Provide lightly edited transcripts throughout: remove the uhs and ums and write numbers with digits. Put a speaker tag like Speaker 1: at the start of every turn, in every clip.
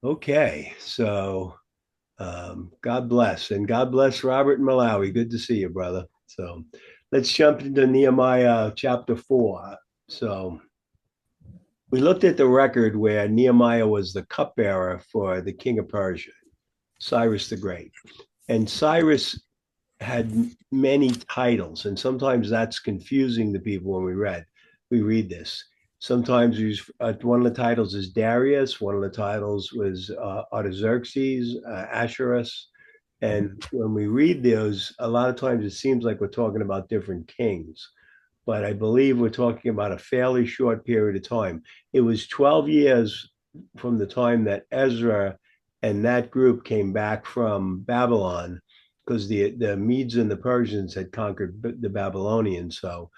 Speaker 1: Okay, so God bless, and God bless Robert and Malawi. Good to see you, brother. So let's jump into Nehemiah chapter 4. So we looked at the record where Nehemiah was the cupbearer for the king of Persia, Cyrus the Great. And Cyrus had many titles, and sometimes that's confusing to people when we read this. Sometimes one of the titles is Darius, one of the titles was Artaxerxes, Asherus, and when we read those, a lot of times it seems like we're talking about different kings, but I believe we're talking about a fairly short period of time. It was 12 years from the time that Ezra and that group came back from Babylon, because the Medes and the Persians had conquered the Babylonians. So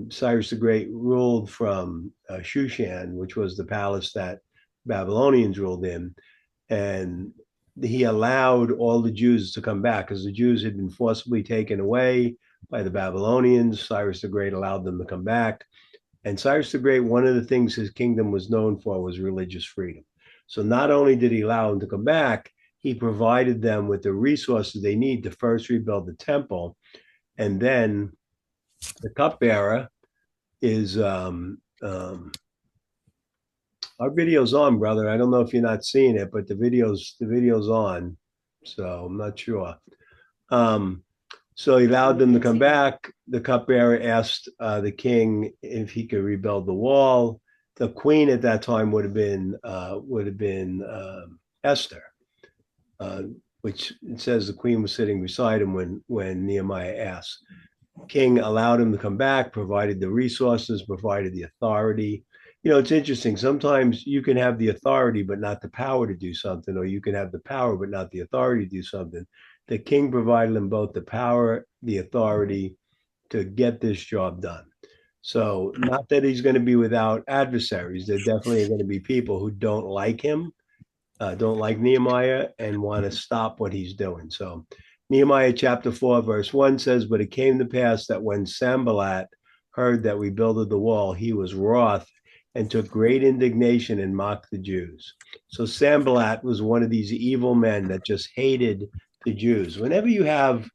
Speaker 1: Cyrus the Great ruled from Shushan, which was the palace that Babylonians ruled in, and he allowed all the Jews to come back because the Jews had been forcibly taken away by the Babylonians. Cyrus the Great allowed them to come back. And Cyrus the Great, one of the things his kingdom was known for was religious freedom. So not only did he allow them to come back, he provided them with the resources they need to first rebuild the temple. And then the cupbearer is our video's on, brother. I don't know if you're not seeing it, but the video's on. So I'm not sure. Um, so he allowed them to come back. The cupbearer asked the king if he could rebuild the wall. The queen at that time would have been Esther, uh, which it says the queen was sitting beside him when Nehemiah asked. King allowed him to come back, provided the resources, provided the authority. It's interesting. Sometimes you can have the authority, but not the power to do something, or you can have the power, but not the authority to do something. The king provided him both the power, the authority to get this job done. So, not that he's going to be without adversaries. There definitely are going to be people who don't like him, don't like Nehemiah, and want to stop what he's doing. So, Nehemiah chapter 4, verse 1 says, "But it came to pass that when Sanballat heard that we builded the wall, he was wroth and took great indignation and mocked the Jews." So, Sanballat was one of these evil men that just hated the Jews. Whenever you have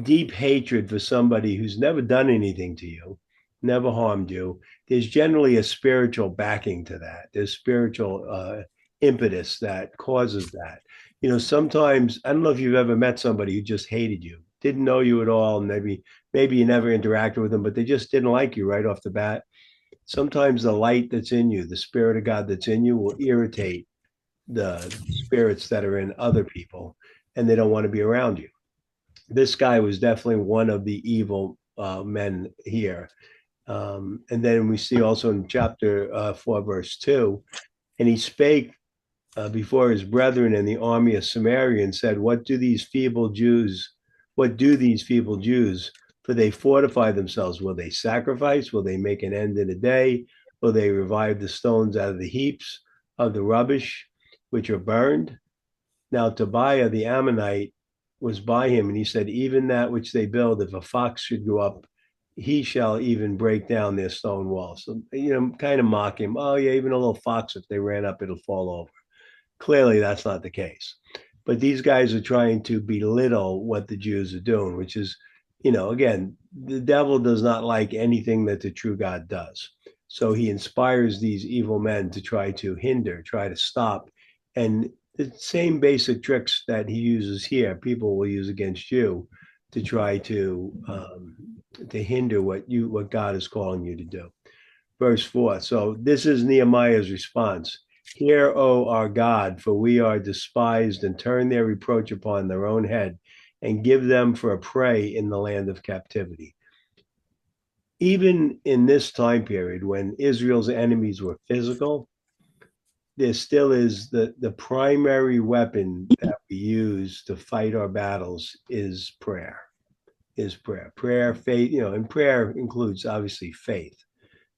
Speaker 1: deep hatred for somebody who's never done anything to you, never harmed you, there's generally a spiritual backing to that. There's spiritual impetus that causes that. Sometimes I don't know if you've ever met somebody who just hated you, didn't know you at all, and maybe you never interacted with them, but they just didn't like you right off the bat. Sometimes the light that's in you, the spirit of God that's in you, will irritate the spirits that are in other people, and they don't want to be around you. This guy was definitely one of the evil men here. And then we see also in chapter 4, verse 2, and he spake before his brethren in the army of Samaria and said, what do these feeble Jews? For they fortify themselves. Will they sacrifice? Will they make an end in a day? Will they revive the stones out of the heaps of the rubbish which are burned? Now Tobiah the Ammonite was by him, and he said, "Even that which they build, if a fox should go up, he shall even break down their stone walls." So, kind of mock him. Oh, yeah, even a little fox, if they ran up, it'll fall over. Clearly, that's not the case. But these guys are trying to belittle what the Jews are doing, which is, again, the devil does not like anything that the true God does. So he inspires these evil men to try to hinder, try to stop. And the same basic tricks that he uses here, people will use against you to try to hinder what God is calling you to do. Verse 4. So this is Nehemiah's response. Hear, O our God, for we are despised, and turn their reproach upon their own head, and give them for a prey in the land of captivity. Even in this time period when Israel's enemies were physical, there still is the primary weapon that we use to fight our battles is prayer. Prayer, faith, and prayer includes obviously faith.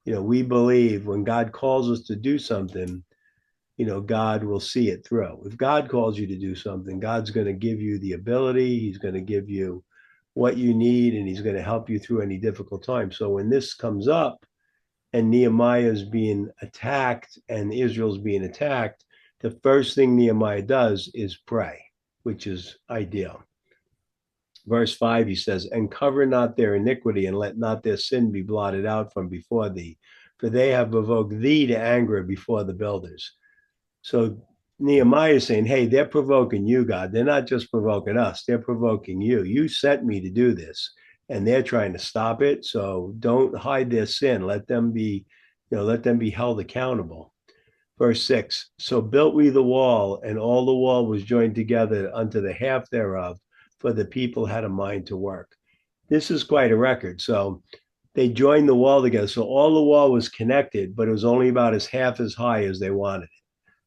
Speaker 1: We believe when God calls us to do something, God will see it through. If God calls you to do something, God's going to give you the ability, He's going to give you what you need, and He's going to help you through any difficult time. So when this comes up and Nehemiah is being attacked and Israel's being attacked, the first thing Nehemiah does is pray, which is ideal. Verse 5, he says, and cover not their iniquity, and let not their sin be blotted out from before thee, for they have provoked thee to anger before the builders. So Nehemiah is saying, hey, they're provoking you, God. They're not just provoking us, they're provoking you. You sent me to do this, and they're trying to stop it. So don't hide their sin. Let them be held accountable. Verse 6, so built we the wall, and all the wall was joined together unto the half thereof, for the people had a mind to work. This is quite a record. So they joined the wall together. So all the wall was connected, but it was only about half as high as they wanted it.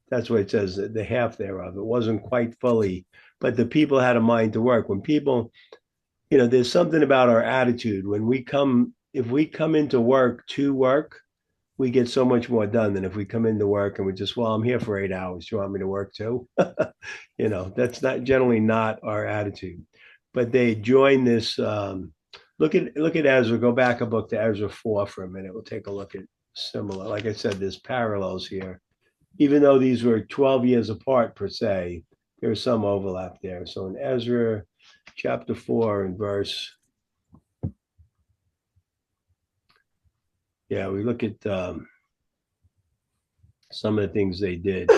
Speaker 1: That's what it says, the half thereof. It wasn't quite fully, but the people had a mind to work. When people, there's something about our attitude. If we come into work to work, we get so much more done than if we come into work and we just, well, I'm here for 8 hours. Do you want me to work too? That's not generally not our attitude. But they join this. Look at Ezra. Go back a book to Ezra 4 for a minute. We'll take a look at similar. Like I said, there's parallels here. Even though these were 12 years apart per se, there's some overlap there. So in Ezra chapter 4 and verse, we look at some of the things they did.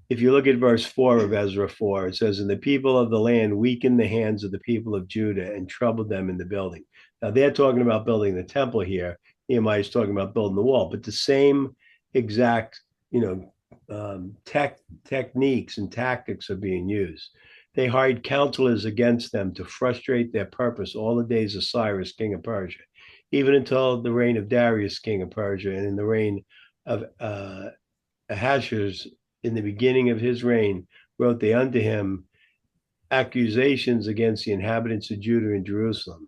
Speaker 1: If you look at verse 4 of Ezra 4, it says, and the people of the land weakened the hands of the people of Judah and troubled them in the building. Now they're talking about building the temple here. Nehemiah is talking about building the wall, but the same exact, techniques and tactics are being used. They hired counselors against them to frustrate their purpose all the days of Cyrus, king of Persia, even until the reign of Darius, king of Persia, and in the reign of Ahasuerus, in the beginning of his reign, wrote they unto him accusations against the inhabitants of Judah and Jerusalem.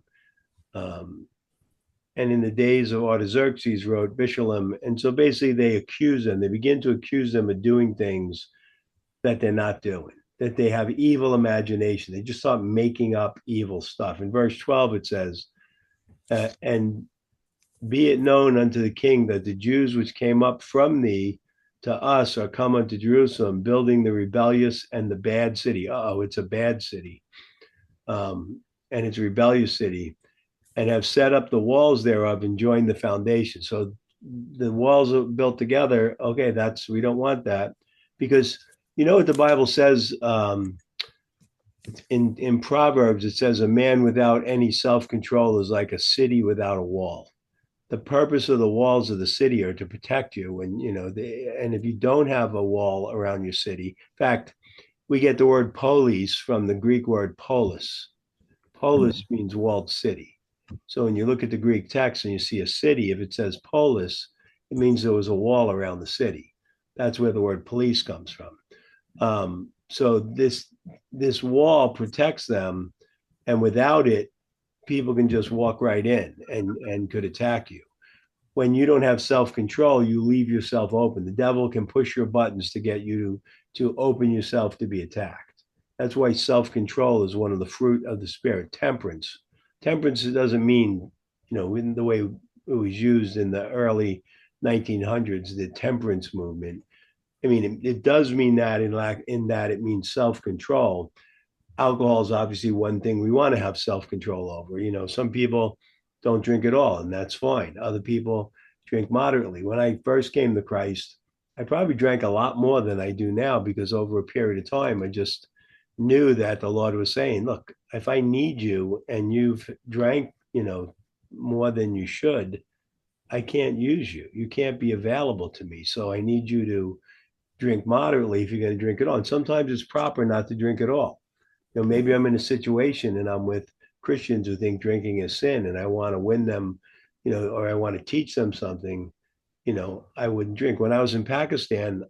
Speaker 1: And in the days of Artaxerxes wrote Bishalem. And so basically they accuse them. They begin to accuse them of doing things that they're not doing, that they have evil imagination. They just start making up evil stuff. In verse 12, it says, and be it known unto the king that the Jews which came up from thee to us are come unto Jerusalem, building the rebellious and the bad city. It's a bad city. And it's a rebellious city, and have set up the walls thereof and joined the foundation. So the walls are built together. Okay, we don't want that, because you know what the Bible says in Proverbs, it says a man without any self-control is like a city without a wall. The purpose of the walls of the city are to protect you. And, and if you don't have a wall around your city, in fact, we get the word polis from the Greek word polis. Polis means walled city. So when you look at the Greek text and you see a city, if it says polis, it means there was a wall around the city. That's where the word police comes from. So this wall protects them, and without it, people can just walk right in and could attack you. When you don't have self-control, you leave yourself open. The devil can push your buttons to get you to open yourself to be attacked. That's why self-control is one of the fruit of the Spirit. Temperance doesn't mean, in the way it was used in the early 1900s, the temperance movement. I mean, it does mean that in that it means self-control. Alcohol is obviously one thing we want to have self-control over. Some people don't drink at all, and that's fine. Other people drink moderately. When I first came to Christ, I probably drank a lot more than I do now, because over a period of time, I just knew that the Lord was saying, look, if I need you and you've drank, more than you should, I can't use you. You can't be available to me. So I need you to drink moderately if you're going to drink at all. And sometimes it's proper not to drink at all. Maybe I'm in a situation and I'm with Christians who think drinking is sin, and I want to win them, or I want to teach them something, I wouldn't drink. When I was in Pakistan,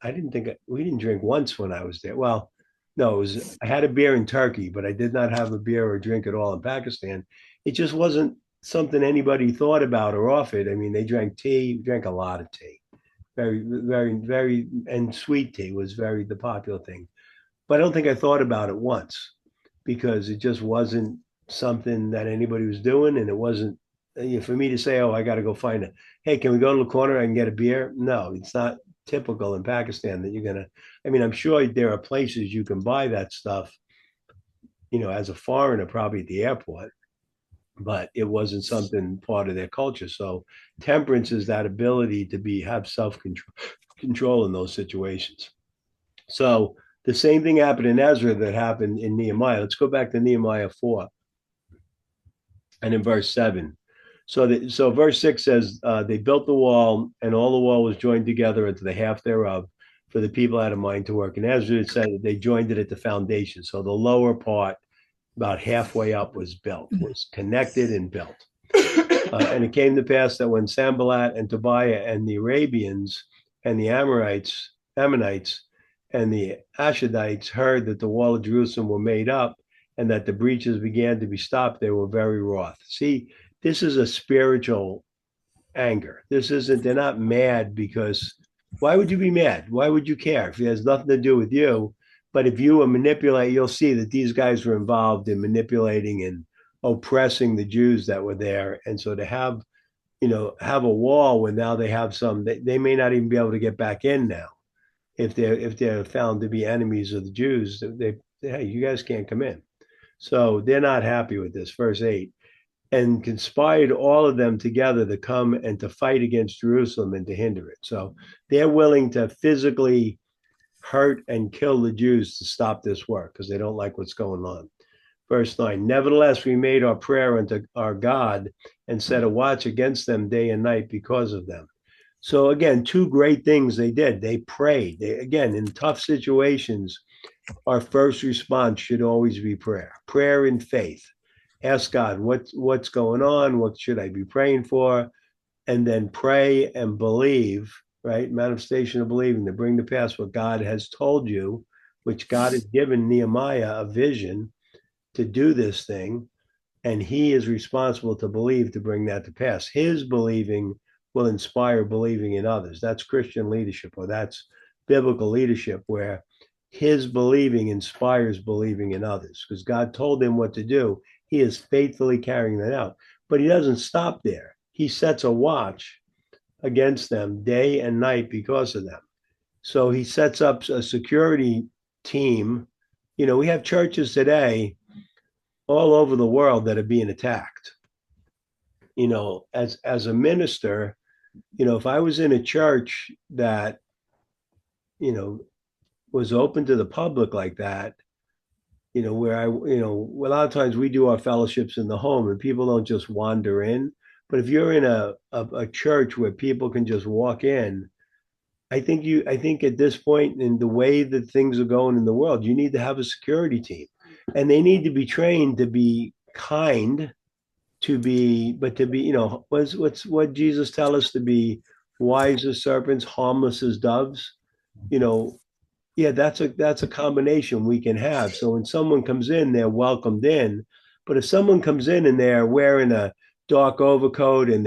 Speaker 1: we didn't drink once when I was there. Well, no, I had a beer in Turkey, but I did not have a beer or drink at all in Pakistan. It just wasn't something anybody thought about or offered. I mean, they drank tea, drank a lot of tea, very, very, very, and sweet tea was the popular thing. But I don't think I thought about it once, because it just wasn't something that anybody was doing. And it wasn't, for me to say, oh, I got to go hey, can we go to the corner and get a beer? No, it's not. typical in Pakistan that you're gonna. I mean, I'm sure there are places you can buy that stuff, as a foreigner, probably at the airport, but it wasn't something part of their culture. So temperance is that ability to have self control in those situations. So the same thing happened in Ezra that happened in Nehemiah. Let's go back to Nehemiah 4 and in verse 7. So verse 6 says, they built the wall, and all the wall was joined together into the half thereof, for the people had a mind to work. And Ezra said that they joined it at the foundation. So the lower part, about halfway up, was connected and built. And it came to pass that when Sanballat and Tobiah and the Arabians and the Ammonites and the Ashdodites heard that the wall of Jerusalem were made up and that the breaches began to be stopped, they were very wroth. See, this is a spiritual anger. They're not mad because why would you be mad? Why would you care if it has nothing to do with you? But if you manipulate, you'll see that these guys were involved in manipulating and oppressing the Jews that were there. And so to have a wall where now they have they may not even be able to get back in now if they're found to be enemies of the Jews. Hey, you guys can't come in. So they're not happy with this. Verse 8, and conspired all of them together to come and to fight against Jerusalem and to hinder it. So they're willing to physically hurt and kill the Jews to stop this work because they don't like what's going on. Verse 9, nevertheless, we made our prayer unto our God and set a watch against them day and night because of them. So again, two great things they did. They prayed. Again, in tough situations, our first response should always be prayer and faith. Ask God, what's going on? What should I be praying for? And then pray and believe, right? Manifestation of believing to bring to pass what God has told you, which God has given Nehemiah a vision to do this thing. And he is responsible to believe to bring that to pass. His believing will inspire believing in others. That's Christian leadership, or that's biblical leadership, where his believing inspires believing in others because God told him what to do. He is faithfully carrying that out, but he doesn't stop there. He sets a watch against them day and night because of them. So he sets up a security team. We have churches today all over the world that are being attacked. As a minister, if I was in a church that, was open to the public like that, where a lot of times we do our fellowships in the home and people don't just wander in. But if you're in a church where people can just walk in, I think at this point in the way that things are going in the world, you need to have a security team, and they need to be trained to be kind, but to be, what Jesus tell us, to be wise as serpents, harmless as doves. Yeah, that's a combination we can have. So when someone comes in, they're welcomed in. But if someone comes in and they're wearing a dark overcoat and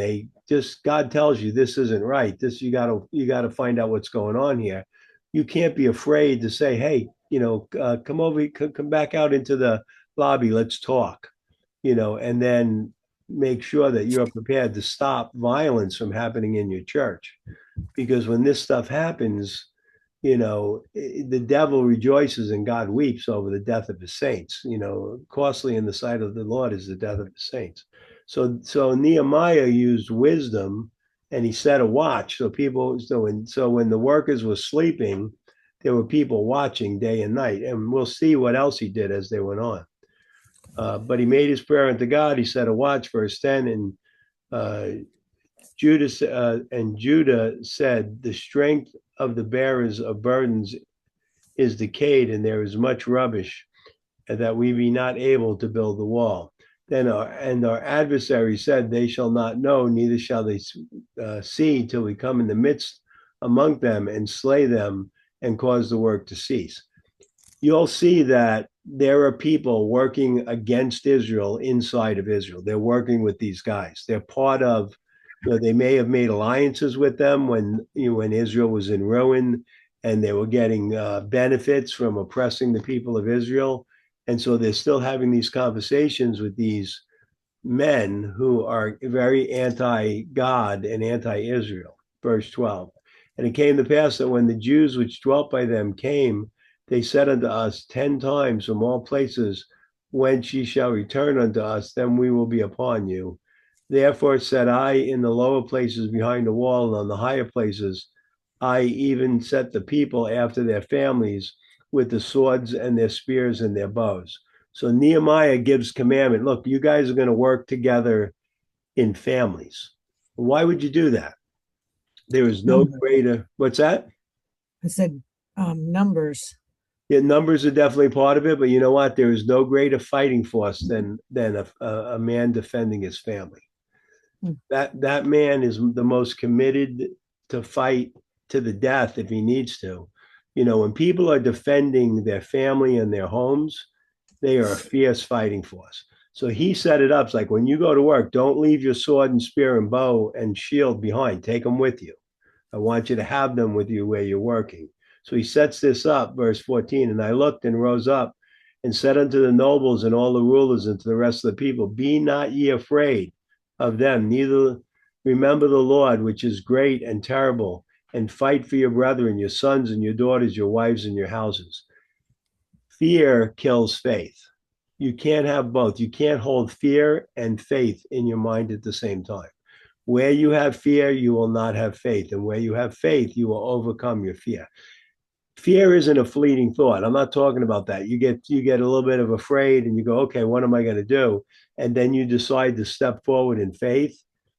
Speaker 1: God tells you this isn't right, you gotta find out what's going on here. You can't be afraid to say, hey, come over, come back out into the lobby, let's talk, and then make sure that you're prepared to stop violence from happening in your church. Because when this stuff happens, the devil rejoices and God weeps over the death of his saints. Costly in the sight of the Lord is the death of his saints. So Nehemiah used wisdom, and he set a watch. So when the workers were sleeping, there were people watching day and night. And we'll see what else he did as they went on. But he made his prayer unto God. He set a watch, verse 10, and Judah said, the strength of the bearers of burdens is decayed, and there is much rubbish, and that we be not able to build the wall. Then our adversary said, they shall not know, neither shall they see, till we come in the midst among them and slay them and cause the work to cease. You'll see that there are people working against Israel inside of Israel. They're working with these guys. They're part of, they may have made alliances with them when Israel was in ruin, and they were getting benefits from oppressing the people of Israel. And so they're still having these conversations with these men who are very anti-God and anti-Israel. Verse 12. And it came to pass that when the Jews which dwelt by them came, they said unto us 10 times from all places, whence ye shall return unto us, then we will be upon you. Therefore said I, in the lower places behind the wall, and on the higher places, I even set the people after their families with the swords and their spears and their bows. So Nehemiah gives commandment. Look, you guys are going to work together in families. Why would you do that? There is no
Speaker 2: Numbers.
Speaker 1: greater, what's that?
Speaker 2: I said numbers.
Speaker 1: Yeah, numbers are definitely part of it, but you know what? There is no greater fighting force than a man defending his family.
Speaker 2: Hmm.
Speaker 1: That man is the most committed to fight to the death if he needs to. When people are defending their family and their homes, they are a fierce fighting force. So he set it up. It's like when you go to work, don't leave your sword and spear and bow and shield behind. Take them with you. I want you to have them with you where you're working. So he sets this up, verse 14. And I looked and rose up and said unto the nobles and all the rulers and to the rest of the people, be not ye afraid of them, neither remember the Lord, which is great and terrible, and fight for your brethren, your sons and your daughters, your wives and your houses. Fear kills faith. You can't have both. You can't hold fear and faith in your mind at the same time. Where you have fear, you will not have faith. And where you have faith, you will overcome your fear. Fear isn't a fleeting thought. I'm not talking about that. You get a little bit of afraid and you go, okay, what am I going to do? And then you decide to step forward in faith.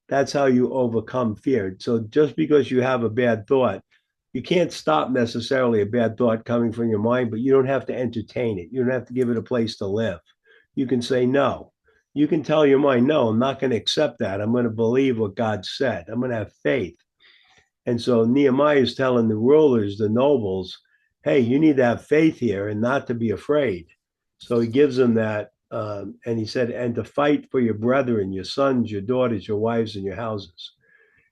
Speaker 1: That's how you overcome fear. So just because you have a bad thought, you can't stop necessarily a bad thought coming from your mind, but you don't have to entertain it. You don't have to give it a place to live. You can say no. You can tell your mind, no, I'm not going to accept that. I'm going to believe what God said. I'm going to have faith. And so Nehemiah is telling the rulers, the nobles, hey, you need to have faith here and not to be afraid. So he gives them that. And he said, and to fight for your brethren, your sons, your daughters, your wives, and your houses.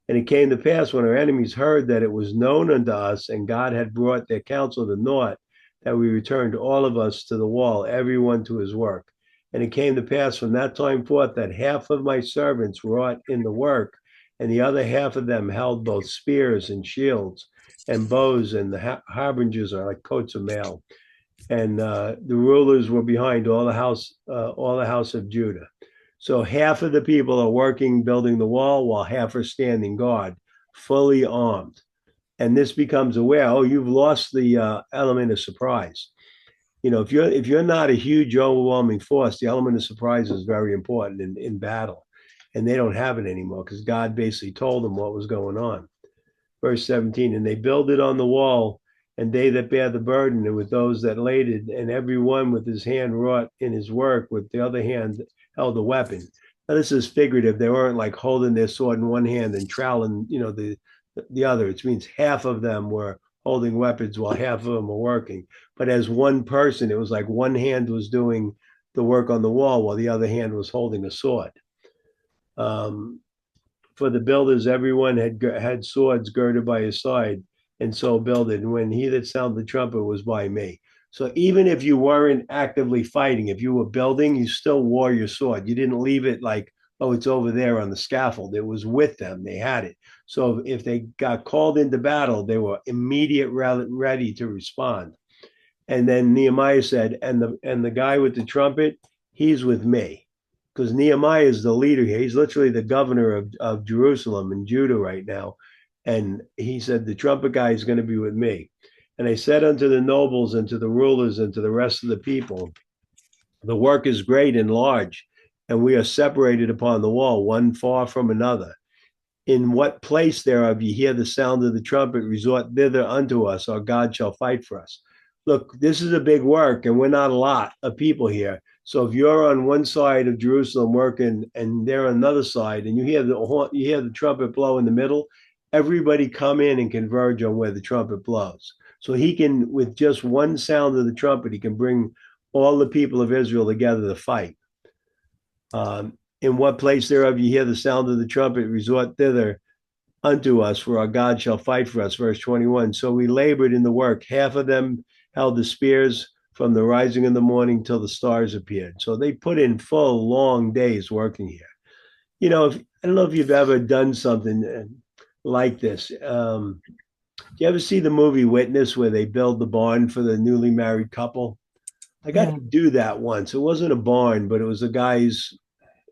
Speaker 1: And it came to pass when our enemies heard that it was known unto us, and God had brought their counsel to naught, that we returned all of us to the wall, every one to his work. And it came to pass from that time forth that half of my servants wrought in the work, and the other half of them held both spears and shields and bows, and the harbingers are like coats of mail. And the rulers were behind all the house of Judah. So half of the people are working building the wall, while half are standing guard, fully armed. And this becomes aware. Oh, you've lost the element of surprise. If you're not a huge overwhelming force, the element of surprise is very important in battle, and they don't have it anymore because God basically told them what was going on. Verse 17, and they builded on the wall, and they that bear the burden, and with those that laid it, and every one with his hand wrought in his work, with the other hand held a weapon. Now this is figurative. They weren't like holding their sword in one hand and troweling, the other. It means half of them were holding weapons while half of them were working. But as one person, it was like one hand was doing the work on the wall while the other hand was holding a sword. Um, for the builders, everyone had swords girded by his side, and so builded. And when he that sounded the trumpet was by me. So even if you weren't actively fighting, if you were building, you still wore your sword. You didn't leave it like, oh, it's over there on the scaffold. It was with them. They had it. So if they got called into battle, they were immediate ready to respond. And then Nehemiah said, and the guy with the trumpet, he's with me. Because Nehemiah is the leader here. He's literally the governor of Jerusalem and Judah right now. And he said, the trumpet guy is going to be with me. And I said unto the nobles and to the rulers and to the rest of the people, the work is great and large, and we are separated upon the wall, one far from another. In what place thereof ye hear the sound of the trumpet, resort thither unto us, our God shall fight for us. Look, this is a big work, and we're not a lot of people here. So if you're on one side of Jerusalem working, and they're on another side, and you hear the trumpet blow in the middle, everybody come in and converge on where the trumpet blows. So he can, with just one sound of the trumpet, he can bring all the people of Israel together to fight. In what place thereof you hear the sound of the trumpet, resort thither unto us, for our God shall fight for us. Verse 21. So we labored in the work. Half of them held the spears from the rising of the morning till the stars appeared. So they put in full, long days working here. I don't know if you've ever done something like this. you ever see the movie Witness where they build the barn for the newly married couple? I got
Speaker 2: Yeah.
Speaker 1: to do that once. It wasn't a barn, but it was a guy's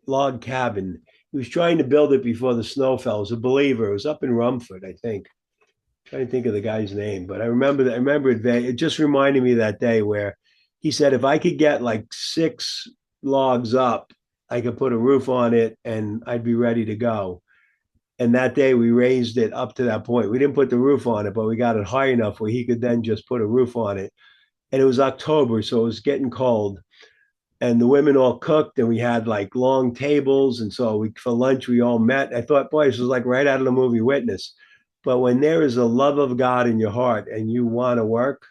Speaker 1: log cabin. He was trying to build it before the snow fell. He was a believer. It was up in Rumford, I think. I'm trying to think of the guy's name, but I remember that. I remember it. It just reminded me of that day where he said if I could get like 6 logs up, I could put a roof on it and I'd be ready to go. And that day we raised it up to that point. We didn't put the roof on it, but we got it high enough where he could then just put a roof on it. And it was October, so it was getting cold. And the women all cooked, and we had like long tables. And so we for lunch we all met. I thought, boy, this was like right out of the movie Witness. But when there is a love of God in your heart and you want to work,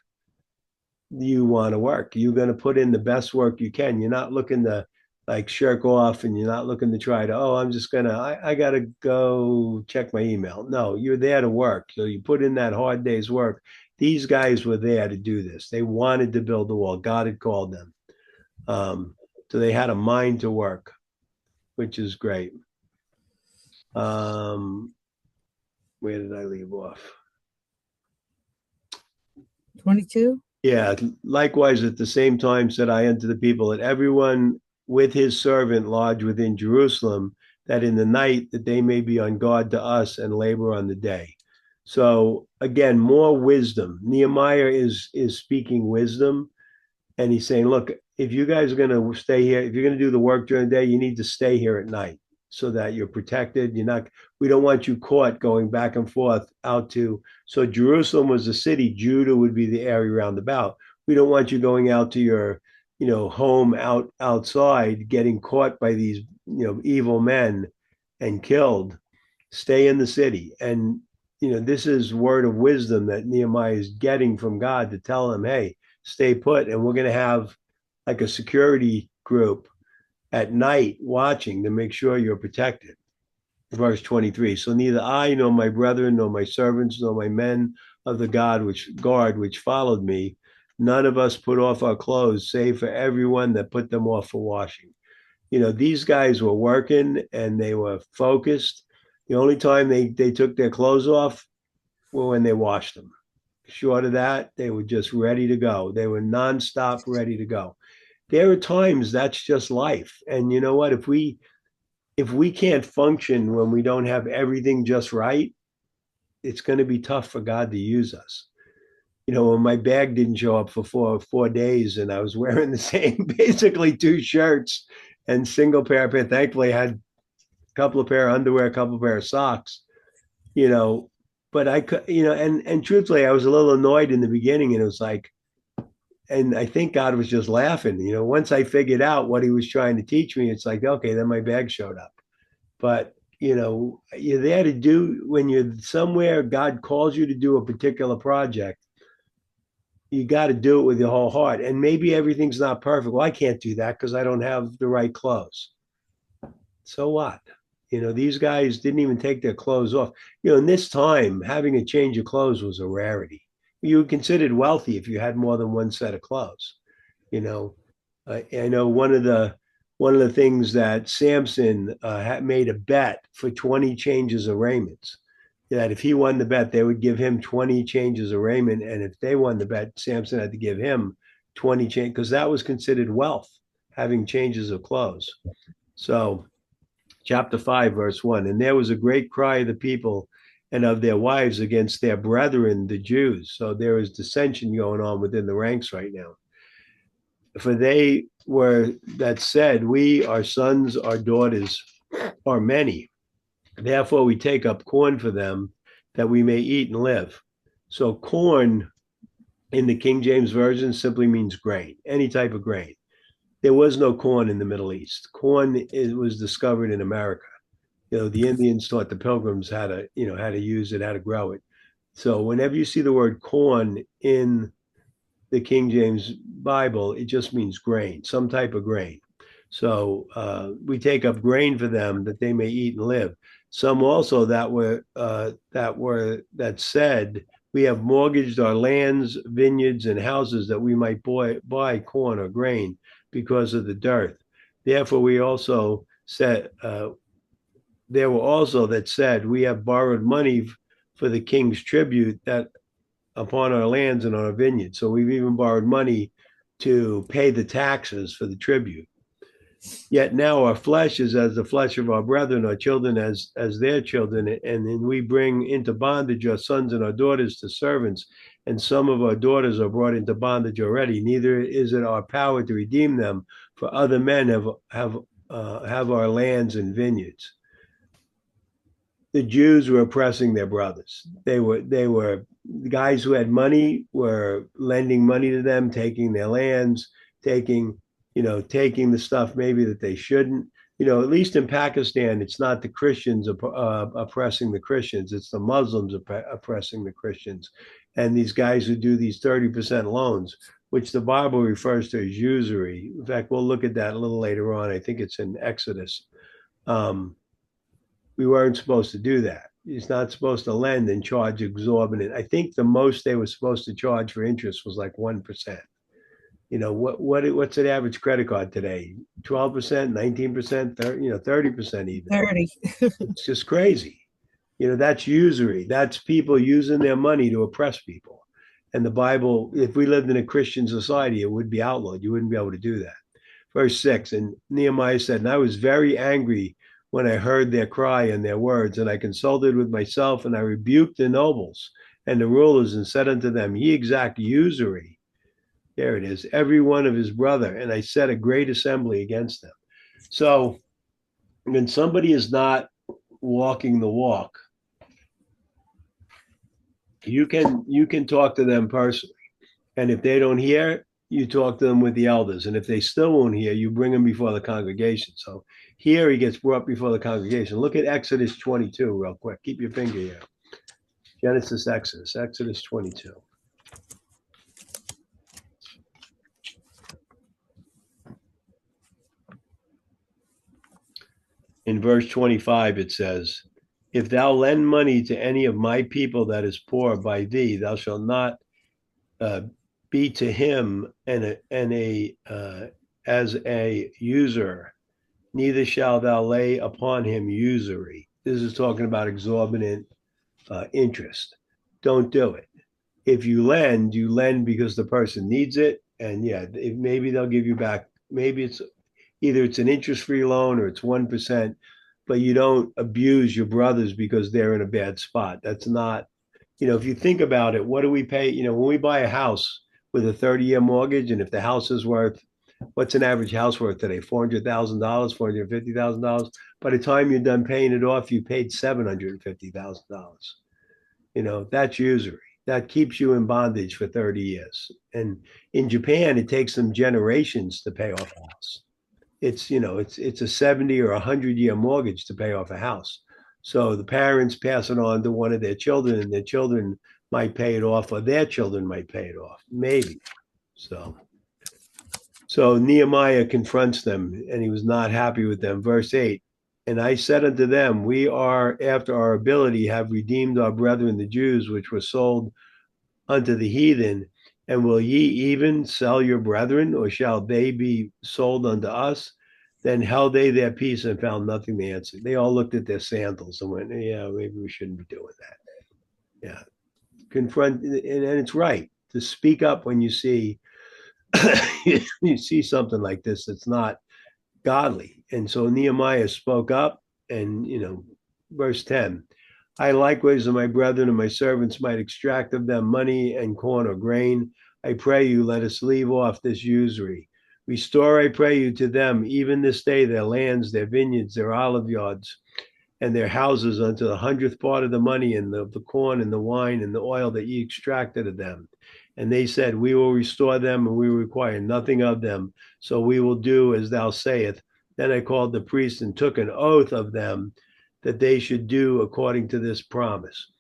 Speaker 1: you want to work. You're going to put in the best work you can. You're not looking to like shirk off, and you're not looking to try to, oh, I'm just going to, I got to go check my email. No, you're there to work. So you put in that hard day's work. These guys were there to do this. They wanted to build the wall. God had called them. Um, so they had a mind to work, which is great. Um, where did I leave off?
Speaker 2: 22.
Speaker 1: Yeah, likewise at the same time said I unto the people that everyone with his servant lodge within Jerusalem, that in the night that they may be on guard to us and labor on the day. So again, more wisdom. Nehemiah is speaking wisdom, and he's saying, look, if you guys are going to stay here, if you're going to do the work during the day, you need to stay here at night so that you're protected. You're not, we don't want you caught going back and forth out to, so Jerusalem was the city, Judah would be the area round about. We don't want you going out to your, home outside, getting caught by these, evil men and killed. Stay in the city. And, this is word of wisdom that Nehemiah is getting from God to tell him, hey, stay put. And we're going to have like a security group at night watching to make sure you're protected. Verse 23. So neither I nor my brethren nor my servants nor my men of the guard which followed me, none of us put off our clothes, save for everyone that put them off for washing. These guys were working and they were focused. The only time they took their clothes off were when they washed them. Short of that, they were just ready to go. They were nonstop ready to go. There are times that's just life. And you know what? If we can't function when we don't have everything just right, it's going to be tough for God to use us. When my bag didn't show up for four days, and I was wearing the same, basically 2 shirts and single pair of pants. Thankfully, I had a couple of pair of underwear, a couple of pair of socks. You know, but I could, and truthfully, I was a little annoyed in the beginning, and it was like, and I think God was just laughing. Once I figured out what He was trying to teach me, it's like, okay, then my bag showed up. But you're there to do, when you're somewhere, God calls you to do a particular project. You got to do it with your whole heart. And maybe everything's not perfect. Well, I can't do that because I don't have the right clothes. So what? These guys didn't even take their clothes off. In this time, having a change of clothes was a rarity. You were considered wealthy if you had more than one set of clothes. You know, I know one of the things that Samson had made a bet for 20 changes of raiment. That if he won the bet, they would give him 20 changes of raiment, and if they won the bet, Samson had to give him 20 changes because that was considered wealth, having changes of clothes. So, chapter 5, verse 1, and there was a great cry of the people and of their wives against their brethren, the Jews. So there is dissension going on within the ranks right now. For they were that said, we, our sons, our daughters are many. Therefore, we take up corn for them that we may eat and live. So, corn in the King James Version simply means grain, any type of grain. There was no corn in the Middle East. Corn was discovered in America. The Indians taught the Pilgrims how to use it, how to grow it. So, whenever you see the word corn in the King James Bible, it just means grain, some type of grain. So we take up grain for them that they may eat and live. Some also that said, we have mortgaged our lands, vineyards, and houses that we might buy corn or grain because of the dearth. Therefore, we also said there were also that said, we have borrowed money for the king's tribute that upon our lands and our vineyards. So we've even borrowed money to pay the taxes for the tribute. Yet now our flesh is as the flesh of our brethren, our children as their children, and then we bring into bondage our sons and our daughters to servants, and some of our daughters are brought into bondage already. Neither is it our power to redeem them, for other men have our lands and vineyards. The Jews were oppressing their brothers. They were the guys who had money were lending money to them, taking their lands, taking taking the stuff maybe that they shouldn't. At least in Pakistan, it's not the Christians oppressing the Christians; it's the Muslims oppressing the Christians. And these guys who do these 30% loans, which the Bible refers to as usury. In fact, we'll look at that a little later on. I think it's in Exodus. We weren't supposed to do that. He's not supposed to lend and charge exorbitant. I think the most they were supposed to charge for interest was like 1%. What's an average credit card today? 12%, 19%, 30% even.
Speaker 2: 30.
Speaker 1: It's just crazy. That's usury. That's people using their money to oppress people. And the Bible, if we lived in a Christian society, it would be outlawed. You wouldn't be able to do that. Verse 6, and Nehemiah said, and I was very angry when I heard their cry and their words, and I consulted with myself, and I rebuked the nobles and the rulers, and said unto them, ye exact usury. There it is, every one of his brother, and I set a great assembly against them. So when somebody is not walking the walk, you can talk to them personally. And if they don't hear, you talk to them with the elders. And if they still won't hear, you bring them before the congregation. So here he gets brought before the congregation. Look at Exodus 22 real quick. Keep your finger here. Genesis, Exodus 22. In verse 25, it says, if thou lend money to any of my people that is poor by thee, thou shalt not be to him as a usurer, neither shalt thou lay upon him usury. This is talking about exorbitant interest. Don't do it. If you lend because the person needs it, and maybe they'll give you back. Maybe it's either it's an interest-free loan or it's 1%, but you don't abuse your brothers because they're in a bad spot. That's not, if you think about it, what do we pay? When we buy a house with a 30-year mortgage, and if the house is worth, what's an average house worth today? $400,000, $450,000. By the time you're done paying it off, you paid $750,000. That's usury. That keeps you in bondage for 30 years. And in Japan, it takes them generations to pay off a house. It's a 70 or 100-year mortgage to pay off a house. So the parents pass it on to one of their children, and their children might pay it off, or their children might pay it off, maybe. So Nehemiah confronts them, and he was not happy with them. Verse 8, and I said unto them, we are after our ability have redeemed our brethren the Jews, which were sold unto the heathen. And will ye even sell your brethren, or shall they be sold unto us? Then held they their peace and found nothing to answer. They all looked at their sandals and went, yeah, maybe we shouldn't be doing that. Yeah. Confront, and it's right to speak up when you see you see something like this that's not godly. And so Nehemiah spoke up, and verse 10, I likewise and my brethren and my servants might extract of them money and corn or grain. I pray you, let us leave off this usury. Restore, I pray you, to them even this day their lands, their vineyards, their olive yards, and their houses unto the 100th part of the money and the corn and the wine and the oil that ye extracted of them. And they said, we will restore them, and we require nothing of them. So we will do as thou sayest. Then I called the priest and took an oath of them that they should do according to this promise.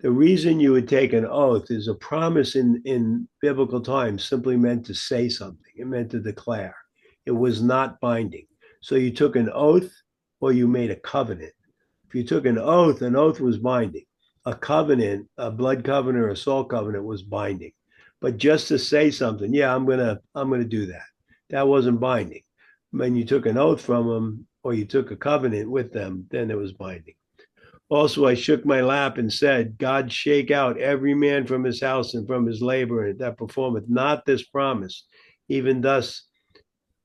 Speaker 1: The reason you would take an oath is a promise in biblical times simply meant to say something. It meant to declare. It was not binding. So you took an oath, or you made a covenant. If you took an oath was binding. A covenant, a blood covenant or a salt covenant, was binding. But just to say something, yeah, I'm gonna do that, that wasn't binding. When you took an oath from them, or you took a covenant with them, then it was binding. Also, I shook my lap and said, God shake out every man from his house and from his labor that performeth not this promise. Even thus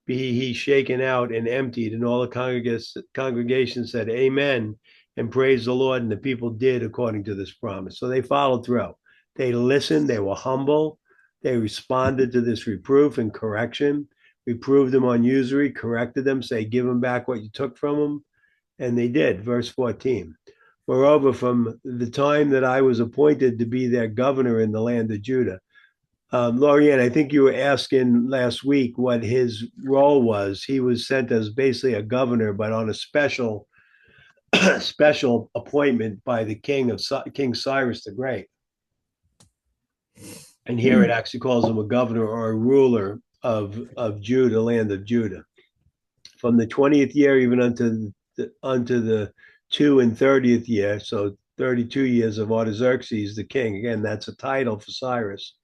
Speaker 1: be he shaken out and emptied. And all the congregation said, Amen, and praised the Lord. And the people did according to this promise. So they followed through. They listened. They were humble. They responded to this reproof and correction. Reproved them on usury, corrected them, say, give them back what you took from them. And they did. Verse 14. Moreover, from the time that I was appointed to be their governor in the land of Judah, Lorianne, I think you were asking last week what his role was. He was sent as basically a governor, but on a special special appointment by the King Cyrus the Great. And here it actually calls him a governor or a ruler of Judah, land of Judah, from the 20th year even unto the 2 and 30th year, so 32 years of Artaxerxes the king. Again, that's a title for Cyrus.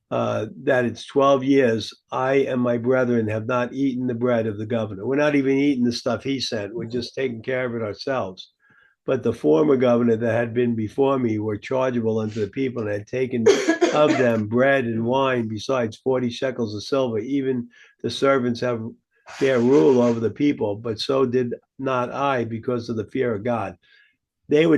Speaker 1: That it's 12 years, I and my brethren have not eaten the bread of the governor. We're not even eating the stuff he sent. We're just taking care of it ourselves. But the former governor that had been before me were chargeable unto the people and had taken of them bread and wine, besides 40 shekels of silver. Even the servants have their rule over the people, but so did not I, because of the fear of God. They were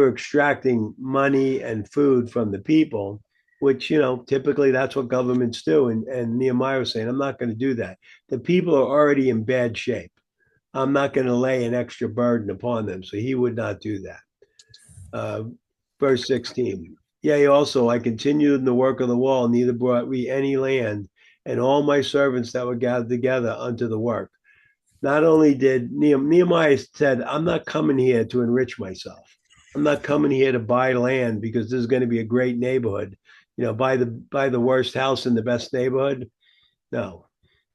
Speaker 1: extracting money and food from the people, which, typically that's what governments do. And Nehemiah was saying, I'm not going to do that. The people are already in bad shape. I'm not going to lay an extra burden upon them. So he would not do that. Verse 16. Yea, also I continued in the work of the wall, neither brought we any land, and all my servants that were gathered together unto the work. Not only did Nehemiah said, I'm not coming here to enrich myself. I'm not coming here to buy land because this is going to be a great neighborhood. Buy the worst house in the best neighborhood. No,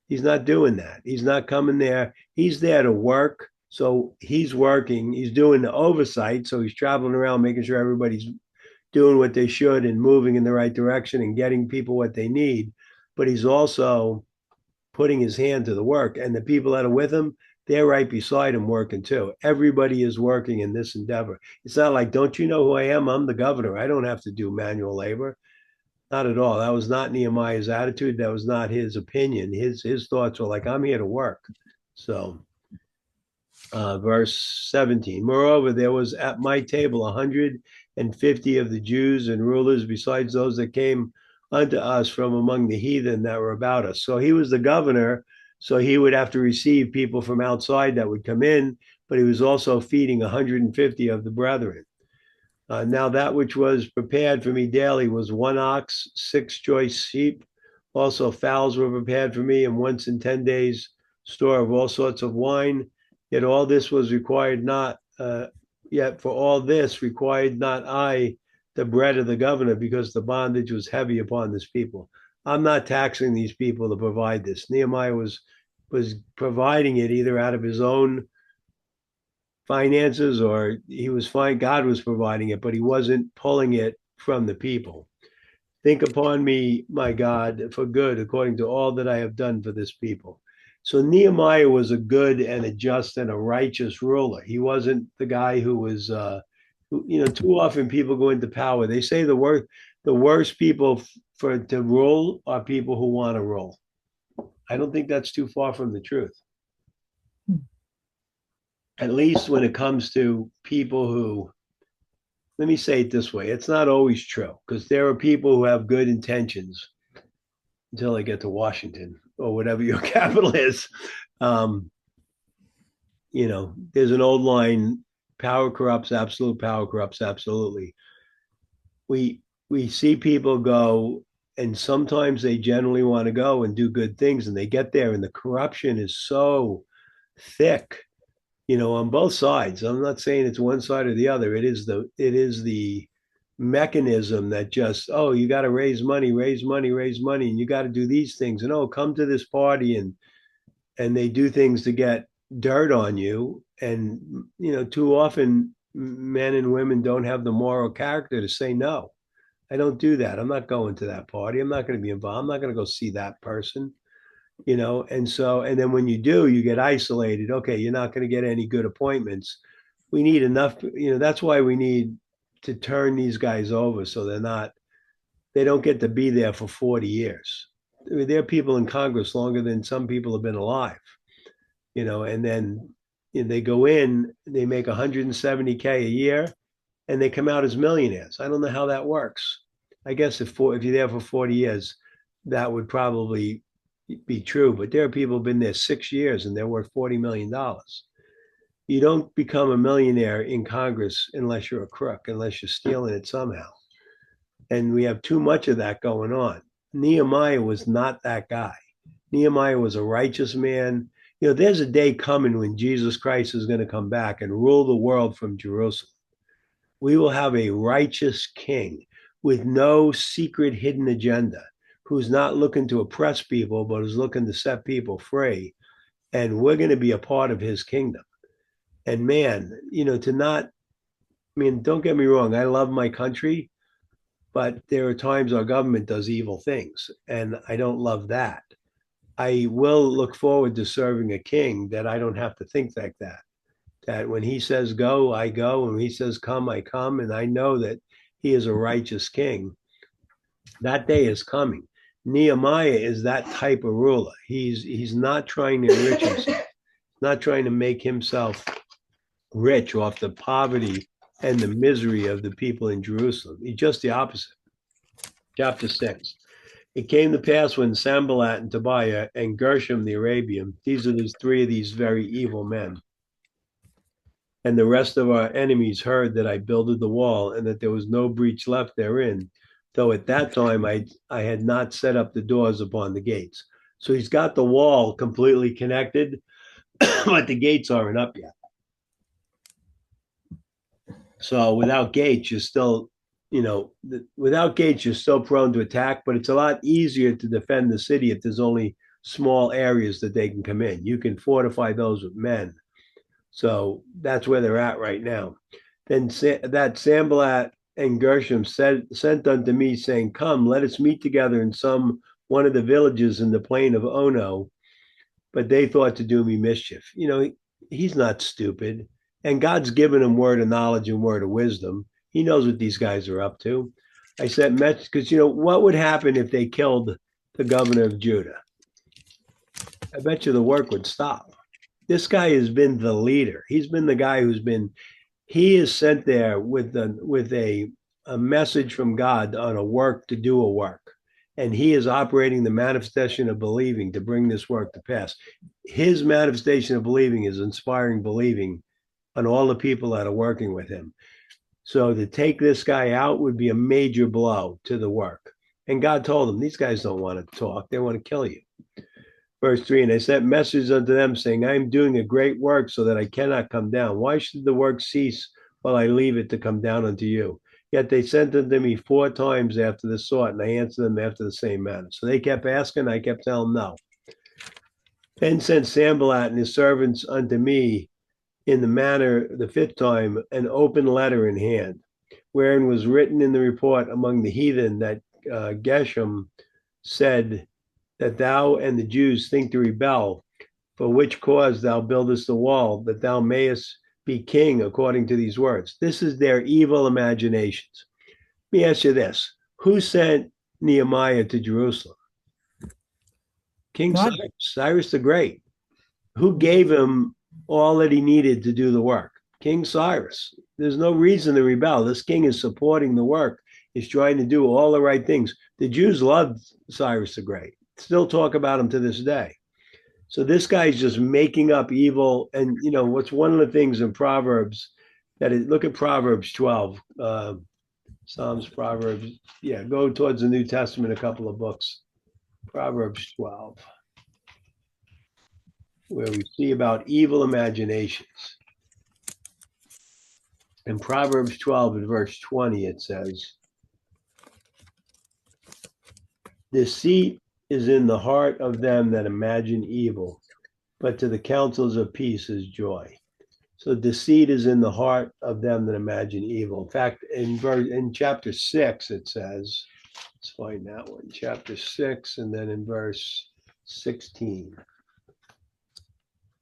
Speaker 1: he's not doing that. He's not coming there. He's there to work. So he's working. He's doing the oversight. So he's traveling around making sure everybody's doing what they should and moving in the right direction and getting people what they need. But he's also putting his hand to the work. And the people that are with him, they're right beside him working too. Everybody is working in this endeavor. It's not like, don't you know who I am? I'm the governor. I don't have to do manual labor. Not at all. That was not Nehemiah's attitude. That was not his opinion. His thoughts were like, I'm here to work. So, verse 17. Moreover, there was at my table 150 of the Jews and rulers, besides those that came unto us from among the heathen that were about us. So he was the governor. So he would have to receive people from outside that would come in, but he was also feeding 150 of the brethren. Now that which was prepared for me daily was 1 ox, 6 choice sheep. Also fowls were prepared for me, and once in 10 days store of all sorts of wine. Yet all this was required not, yet for all this required not I the bread of the governor, because the bondage was heavy upon this people. I'm not taxing these people to provide this. Nehemiah was providing it either out of his own finances, or he was fine. God was providing it, but he wasn't pulling it from the people. Think upon me, my God, for good, according to all that I have done for this people. So Nehemiah was a good and a just and a righteous ruler. He wasn't the guy who was, too often people go into power. They say the worst people to rule are people who want to rule. I don't think that's too far from the truth. At least when it comes to people who, let me say it this way, it's not always true, because there are people who have good intentions until they get to Washington or whatever your capital is. There's an old line, power corrupts, absolute power corrupts absolutely. We see people go, and sometimes they generally want to go and do good things, and they get there and the corruption is so thick, on both sides. I'm not saying it's one side or the other. It is the mechanism that just, oh, you got to raise money, and you got to do these things, and oh, come to this party, and they do things to get dirt on you. And too often men and women don't have the moral character to say no. I don't do that. I'm not going to that party. I'm not going to be involved. I'm not going to go see that person. And then when you do, you get isolated. Okay, you're not going to get any good appointments, we need enough, that's why we need to turn these guys over so they don't get to be there for 40 years. I mean, there are people in Congress longer than some people have been alive, and then they go in, they make 170K a year, and they come out as millionaires. I don't know how that works. I guess if you're there for 40 years, that would probably be true. But there are people who've been there 6 years and they're worth $40 million. You don't become a millionaire in Congress unless you're a crook, unless you're stealing it somehow. And we have too much of that going on. Nehemiah was not that guy. Nehemiah was a righteous man. There's a day coming when Jesus Christ is going to come back and rule the world from Jerusalem. We will have a righteous king with no secret hidden agenda, who's not looking to oppress people, but is looking to set people free. And we're going to be a part of his kingdom. And man, don't get me wrong, I love my country, but there are times our government does evil things, and I don't love that. I will look forward to serving a king that I don't have to think like that. That when he says go, I go, and when he says come, I come, and I know that he is a righteous king. That day is coming. Nehemiah is that type of ruler. He's not trying to enrich himself, not trying to make himself rich off the poverty and the misery of the people in Jerusalem. He's just the opposite. Chapter 6. It came to pass when Sanballat and Tobiah and Gershom the Arabian, these are three of these very evil men, and the rest of our enemies heard that I builded the wall and that there was no breach left therein, though at that time I had not set up the doors upon the gates. So he's got the wall completely connected, but the gates aren't up yet. So without gates, you're still prone to attack, but it's a lot easier to defend the city if there's only small areas that they can come in. You can fortify those with men. So that's where they're at right now. Then that Sanballat and Gershom sent unto me, saying, come, let us meet together in one of the villages in the plain of Ono. But they thought to do me mischief. He's not stupid. And God's given him word of knowledge and word of wisdom. He knows what these guys are up to. I said, because what would happen if they killed the governor of Judah? I bet you the work would stop. This guy has been the leader. He's been the guy he is sent there with a message from God on a work to do a work. And he is operating the manifestation of believing to bring this work to pass. His manifestation of believing is inspiring believing on all the people that are working with him. So to take this guy out would be a major blow to the work. And God told him, these guys don't want to talk. They want to kill you. Verse 3, and I sent messages unto them, saying, I am doing a great work so that I cannot come down. Why should the work cease while I leave it to come down unto you? Yet they sent unto me 4 times after the sort, and I answered them after the same manner. So they kept asking, I kept telling them no. Then sent Sanballat and his servants unto me in the manner the 5th time, an open letter in hand, wherein was written in the report among the heathen that Geshem said that thou and the Jews think to rebel, for which cause thou buildest the wall, that thou mayest be king according to these words. This is their evil imaginations. Let me ask you this. Who sent Nehemiah to Jerusalem? King Cyrus the Great. Who gave him all that he needed to do the work? King Cyrus. There's no reason to rebel. This king is supporting the work. He's trying to do all the right things. The Jews loved Cyrus the Great. Still talk about him to this day. So this guy's just making up evil. And what's one of the things in Proverbs look at Proverbs 12, Psalms, Proverbs. Yeah, go towards the New Testament, a couple of books. Proverbs 12, where we see about evil imaginations. In Proverbs 12 and verse 20, it says, deceit is in the heart of them that imagine evil, but to the counsels of peace is joy. So deceit is in the heart of them that imagine evil. In fact, in chapter 6, it says, let's find that one, chapter 6, and then in verse 16.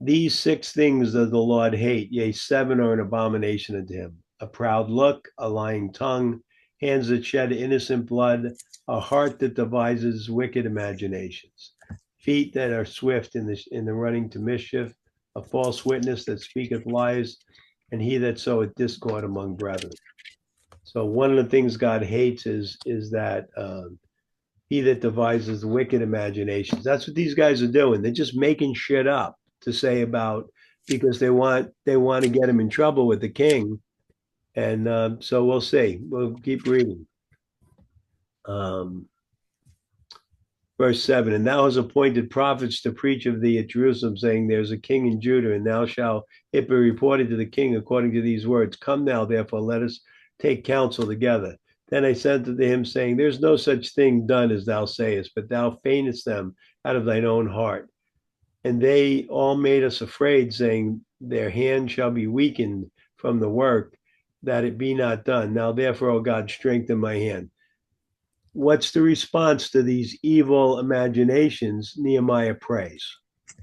Speaker 1: These 6 things does the Lord hate, yea, 7 are an abomination unto him: a proud look, a lying tongue, hands that shed innocent blood, a heart that devises wicked imaginations, feet that are swift in the running to mischief, a false witness that speaketh lies, and he that soweth discord among brethren. So one of the things God hates is that he that devises wicked imaginations. That's what these guys are doing. They're just making shit up to say about, because they want to get him in trouble with the king. And so we'll see. We'll keep reading. Verse 7, and thou hast appointed prophets to preach of thee at Jerusalem, saying, there's a king in Judah, and now shall it be reported to the king according to these words. Come now, therefore, let us take counsel together. Then I said to him, saying, there's no such thing done as thou sayest, but thou feignest them out of thine own heart. And they all made us afraid, saying, their hand shall be weakened from the work, that it be not done. Now therefore, O God, strengthen my hand. What's the response to these evil imaginations? Nehemiah prays.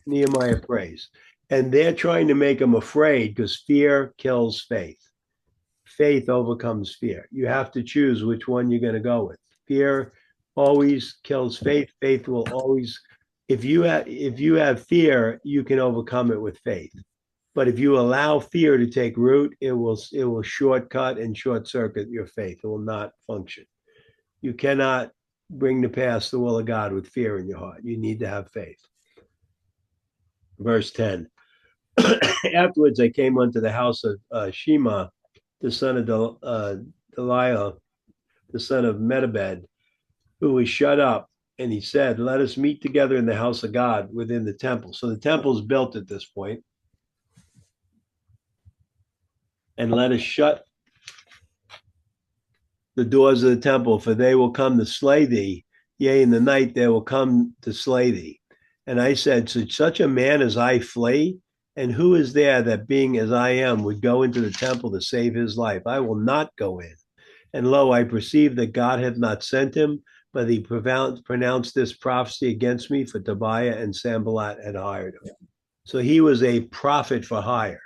Speaker 1: Nehemiah prays. And they're trying to make him afraid because fear kills faith. Faith overcomes fear. You have to choose which one you're going to go with. Fear always kills faith. Faith will always, if you have fear, you can overcome it with faith. But if you allow fear to take root, it will shortcut and short circuit your faith. It will not function. You cannot bring to pass the will of God with fear in your heart. You need to have faith. Verse 10. Afterwards, I came unto the house of Shema, the son of Deliah, the son of Medabed, who was shut up. And he said, let us meet together in the house of God within the temple. So the temple is built at this point. And let us shut the doors of the temple, for they will come to slay thee. Yea, in the night they will come to slay thee. And I said, should such a man as I flee? And who is there that, being as I am, would go into the temple to save his life? I will not go in. And lo, I perceive that God hath not sent him, but he pronounced this prophecy against me, for Tobiah and Sanballat had hired him. So he was a prophet for hire.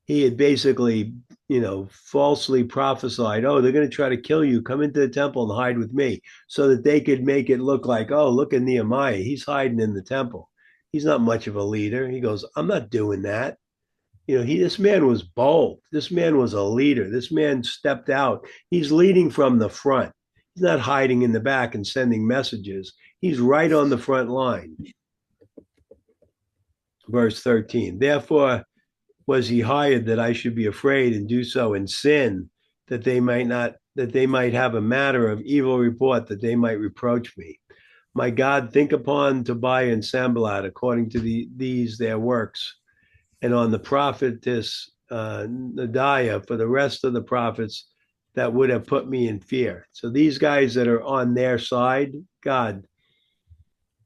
Speaker 1: He had basically, falsely prophesied, oh, they're going to try to kill you. Come into the temple and hide with me, so that they could make it look like, oh, look at Nehemiah. He's hiding in the temple. He's not much of a leader. He goes, I'm not doing that. This man was bold. This man was a leader. This man stepped out. He's leading from the front. He's not hiding in the back and sending messages. He's right on the front line. Verse 13, therefore was he hired that I should be afraid and do so in sin, that they might have a matter of evil report, that they might reproach me. My God, think upon Tobiah and Sanballat according to these their works, and on the prophetess Nadiah for the rest of the prophets that would have put me in fear. So these guys that are on their side, God,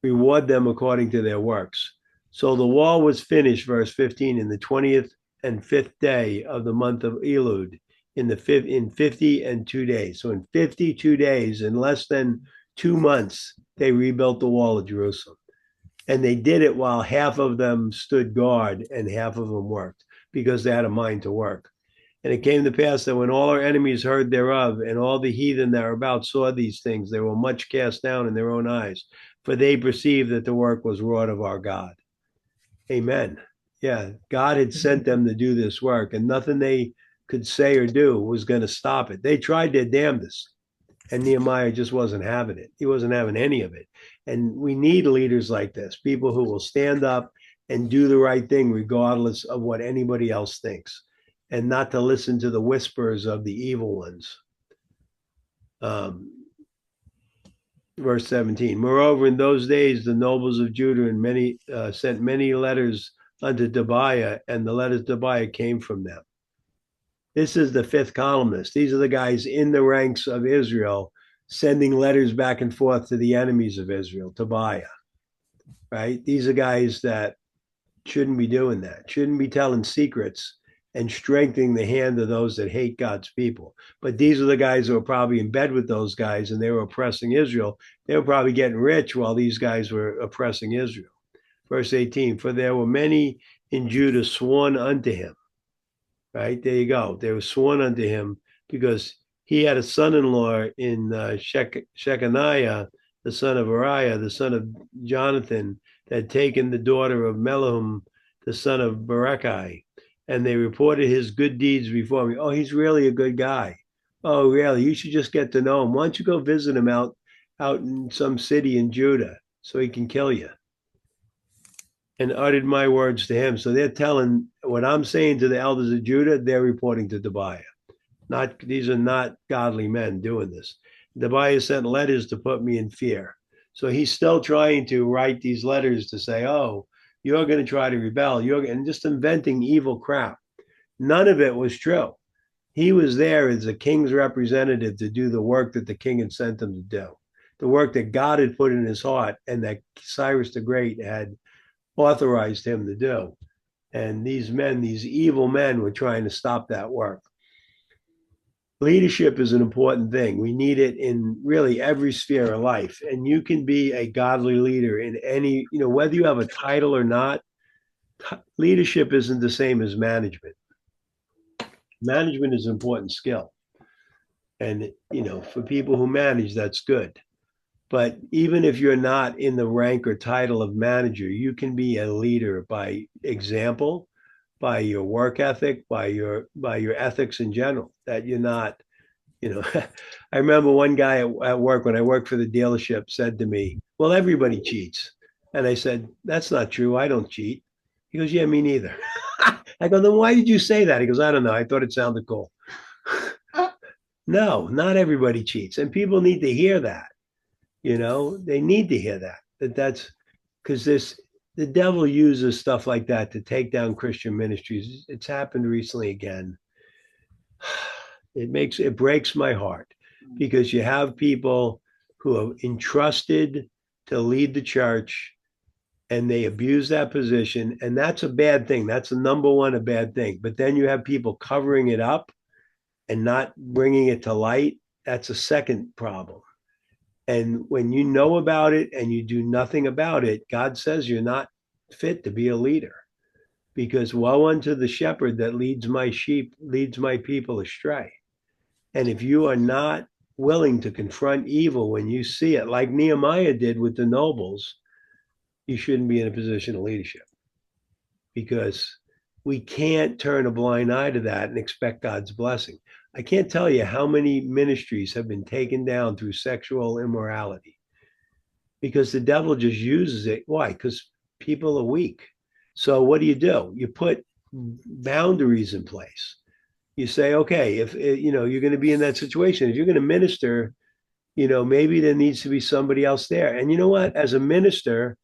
Speaker 1: reward them according to their works. So the wall was finished, verse 15, in the 20th and 5th day of the month of Elul, in 52 days. So in 52 days, in less than 2 months, they rebuilt the wall of Jerusalem. And they did it while half of them stood guard and half of them worked, because they had a mind to work. And it came to pass that when all our enemies heard thereof, and all the heathen that were about saw these things, they were much cast down in their own eyes, for they perceived that the work was wrought of our God. Amen. Yeah, God had sent them to do this work, and nothing they could say or do was going to stop it. They tried their damnedest, and Nehemiah just wasn't having it. He wasn't having any of it. And we need leaders like this, people who will stand up and do the right thing regardless of what anybody else thinks, and not to listen to the whispers of the evil ones. Verse 17, moreover, in those days, the nobles of Judah and sent many letters unto Tobiah, and the letters of Tobiah came from them. This is the 5th columnist. These are the guys in the ranks of Israel sending letters back and forth to the enemies of Israel, Tobiah, right? These are guys that shouldn't be doing that, shouldn't be telling secrets and strengthening the hand of those that hate God's people. But these are the guys who were probably in bed with those guys, and they were oppressing Israel. They were probably getting rich while these guys were oppressing Israel. verse 18, for there were many in Judah sworn unto him. Right? There you go. They were sworn unto him because he had a son-in-law in Shechaniah, the son of Uriah, the son of Jonathan, that had taken the daughter of Melahum, the son of Berechiah. And they reported his good deeds before me. Oh, he's really a good guy. Oh, really? You should just get to know him. Why don't you go visit him out in some city in Judah so he can kill you? And uttered my words to him. So they're telling what I'm saying to the elders of Judah, they're reporting to Tobiah. These are not godly men doing this. Tobiah sent letters to put me in fear. So he's still trying to write these letters to say, oh, you're going to try to rebel. And just inventing evil crap. None of it was true. He was there as a king's representative to do the work that the king had sent him to do, the work that God had put in his heart and that Cyrus the Great had authorized him to do. And these men, these evil men, were trying to stop that work. Leadership is an important thing. We need it in really every sphere of life. And you can be a godly leader in any, whether you have a title or not, leadership isn't the same as management. Management is an important skill. And, for people who manage, that's good. But even if you're not in the rank or title of manager, you can be a leader by example, by your work ethic, by your ethics in general, that you're not, I remember one guy at work when I worked for the dealership said to me, well, everybody cheats. And I said, that's not true. I don't cheat. He goes, yeah, me neither. I go, then why did you say that? He goes, I don't know. I thought it sounded cool. No, not everybody cheats. And people need to hear that. They need to hear that's because the devil uses stuff like that to take down Christian ministries. It's happened recently again. It breaks my heart because you have people who are entrusted to lead the church and they abuse that position, and that's a bad thing. That's the number one a bad thing. But then you have people covering it up and not bringing it to light. That's a second problem. And when you know about it and you do nothing about it, God says you're not fit to be a leader. Because woe unto the shepherd that leads my sheep, leads my people astray. And if you are not willing to confront evil when you see it, like Nehemiah did with the nobles, you shouldn't be in a position of leadership. Because we can't turn a blind eye to that and expect God's blessing. I can't tell you how many ministries have been taken down through sexual immorality because the devil just uses it. Why? Because people are weak. So what do? You put boundaries in place. You say, okay, if you're going to be in that situation, if you're going to minister, maybe there needs to be somebody else there. And you know what? As a minister,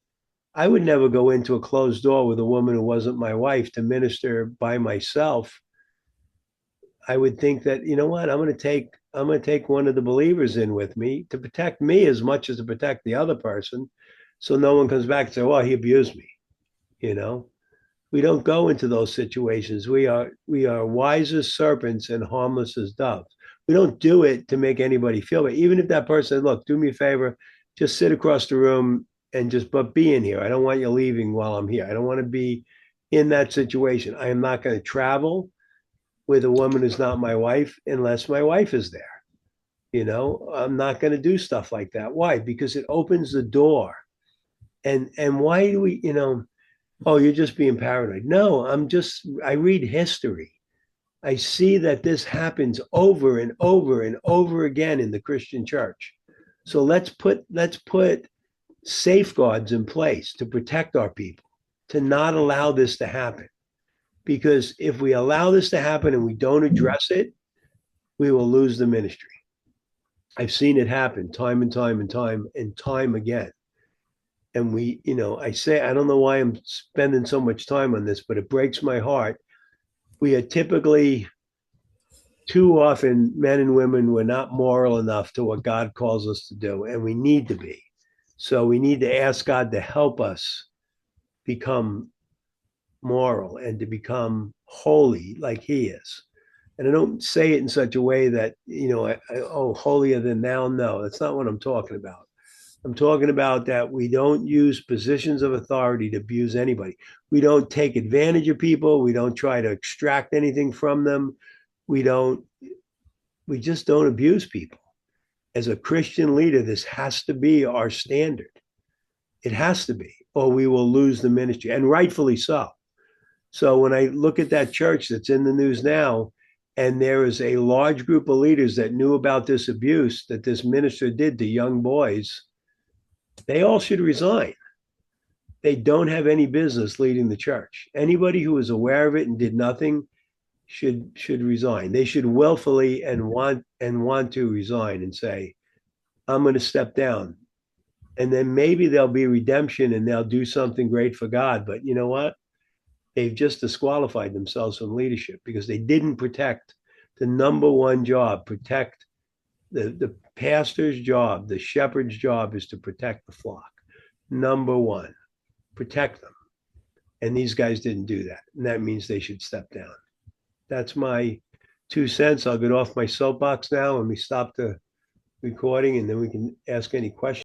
Speaker 1: I would never go into a closed door with a woman who wasn't my wife to minister by myself. I would think that, you know what, I'm going to take one of the believers in with me to protect me as much as to protect the other person. So no one comes back and say, well, he abused me. We don't go into those situations. We are wise as serpents and harmless as doves. We don't do it to make anybody feel bad. Even if that person, look, do me a favor, just sit across the room and but be in here. I don't want you leaving while I'm here. I don't want to be in that situation. I am not going to travel with a woman who's not my wife unless my wife is there. I'm not going to do stuff like that. Why? Because it opens the door. And why do we, oh, you're just being paranoid. No, I read history. I see that this happens over and over and over again in the Christian church. So let's put safeguards in place to protect our people, to not allow this to happen. Because if we allow this to happen and we don't address it, we will lose the ministry. I've seen it happen time and time and time again. And I say, I don't know why I'm spending so much time on this, but it breaks my heart. We are typically, too often, men and women, we're not moral enough to what God calls us to do, and we need to be. So we need to ask God to help us become moral and to become holy like he is. And I don't say it in such a way that, holier than thou. No, that's not what I'm talking about. I'm talking about that we don't use positions of authority to abuse anybody. We don't take advantage of people. We don't try to extract anything from them. We don't, we just don't abuse people. As a Christian leader, this has to be our standard. It has to be, or we will lose the ministry, and rightfully so. So when I look at that church that's in the news now, and there is a large group of leaders that knew about this abuse that this minister did to young boys, they all should resign. They don't have any business leading the church. Anybody who is aware of it and did nothing should resign. They should willfully and want to resign and say, I'm going to step down. And then maybe there'll be redemption and they'll do something great for God. But you know what? They've just disqualified themselves from leadership because they didn't protect the number one job. Protect the pastor's job, the shepherd's job is to protect the flock. Number one, protect them. And these guys didn't do that. And that means they should step down. That's my 2 cents. I'll get off my soapbox now and we stop the recording and then we can ask any questions.